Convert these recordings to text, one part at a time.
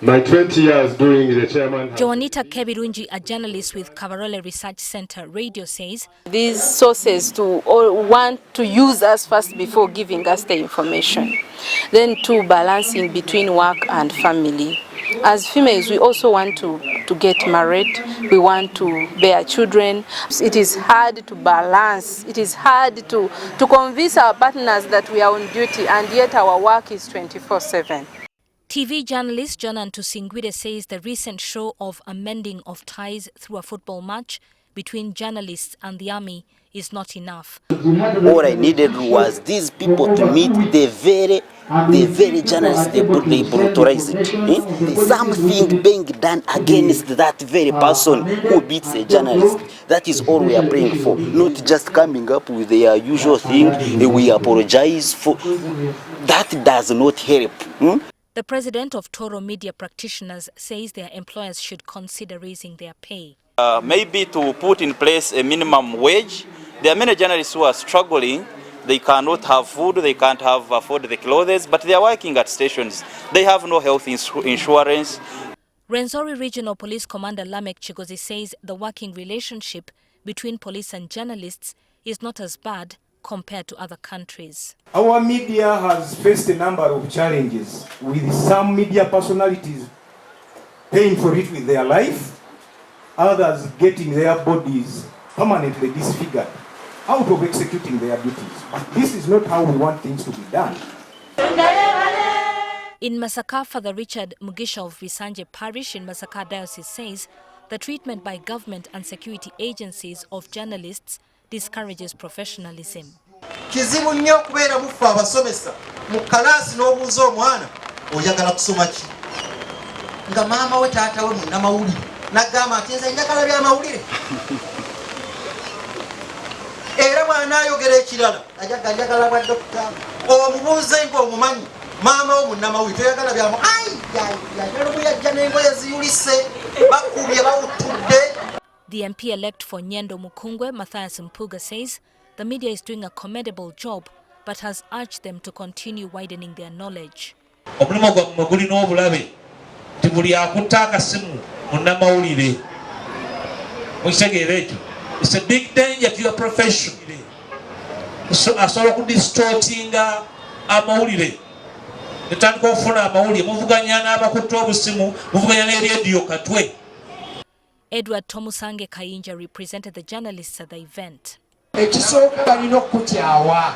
My 20 years doing the chairman. Joanita Kebirunji, a journalist with Kavarole Research Center Radio, says these sources to all want to use us first before giving us the information. Then to balancing between work and family. As females, we also want to get married. We want to bear children. It is hard to balance. It is hard to convince our partners that we are on duty, and yet our work is 24/7. TV journalist Jonan Tusingwide says the recent show of a mending of ties through a football match between journalists and the army is not enough. All I needed was these people to meet the very journalists they brutalized. There's something being done against that very person who beats a journalist. That is all we are praying for. Not just coming up with their usual thing, we apologize for. That does not help. The president of Toro Media Practitioners says their employers should consider raising their pay. Maybe to put in place a minimum wage. There are many journalists who are struggling. They cannot have food, they can't afford the clothes, but they are working at stations. They have no health insurance. Rwenzori Regional Police Commander Lamek Chigozi says the working relationship between police and journalists is not as bad compared to other countries. Our media has faced a number of challenges, with some media personalities paying for it with their life, others getting their bodies permanently disfigured out of executing their duties. This is not how we want things to be done. In Masaka, Father Richard Mugisha of Visanje Parish in Masaka Diocese says the treatment by government and security agencies of journalists discourages professionalism. Kizibu nnyo kubeera mufa abasomesa mu kalaasi n'obuuza omwana oyagala kusoma ki nga maama we taata we munnamawulire n'agamba ati nze njagala by'amawulire era bw'anaayogera ekirala njagala bwa dokita omubuuze ng'omumanyi maama we munnamawulire toyagala byamu yagala buyajja n'engoye ziyulise bakubye bawutudde. The MP-elect for Nyendo Mukungwe, Matthias Mpuga, says the media is doing a commendable job but has urged them to continue widening their knowledge. It's a big danger to your profession. Asobola kudistortinga amawulire. Netandika okufuna amawulire muvuganya n'abakutte obusimu muvuganya ne radio katwe. Edward Tomusange Kayinja represented the journalists at the event. Ekisooka balina okukutyawa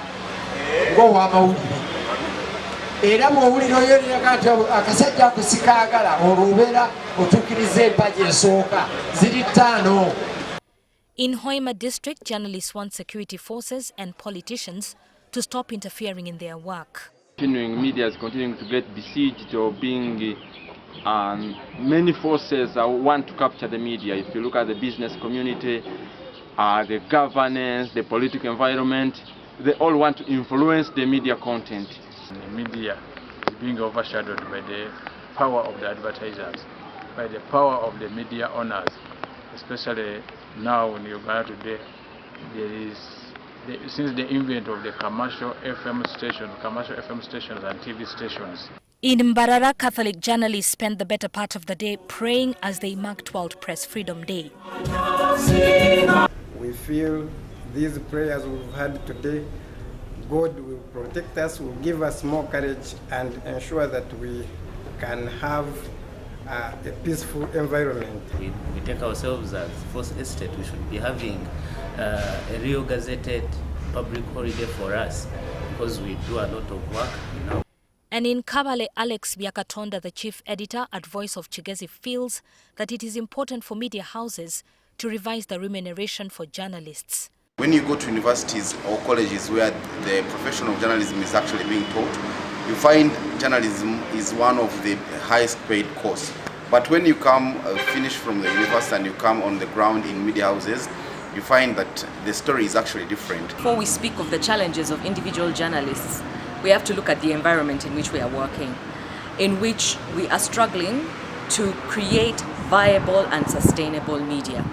ng'ow'amawulire. Era bw'owulira oyolera nti akasajja ako sikaagala olw'obeera otuukiriza empagi esooka ziri ttaano. In Hoima district, journalists want security forces and politicians to stop interfering in their work. Continuing media is continuing to get besieged or being many forces want to capture the media. If you look at the business community, the governance, the political environment, they all want to influence the media content. The media is being overshadowed by the power of the advertisers, by the power of the media owners, especially now in Uganda today. Since the invent of the commercial FM stations and TV stations. In Mbarara, Catholic journalists spent the better part of the day praying as they marked World Press Freedom Day. We feel these prayers we've had today, God will protect us, will give us more courage and ensure that we can have a peaceful environment. We take ourselves as First Estate. We should be having a real gazetted public holiday for us because we do a lot of work now. And in Kabale, Alex Biakatonda, the chief editor at Voice of Chigezi, feels that it is important for media houses to revise the remuneration for journalists. When you go to universities or colleges where the profession of journalism is actually being taught, you find journalism is one of the highest paid courses. But when you come finish from the university and you come on the ground in media houses, you find that the story is actually different. Before we speak of the challenges of individual journalists, we have to look at the environment in which we are working, in which we are struggling to create viable and sustainable media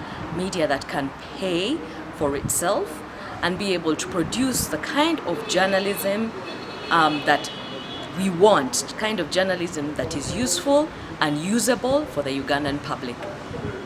that can pay for itself and be able to produce the kind of journalism that We want kind of journalism that is useful and usable for the Ugandan public.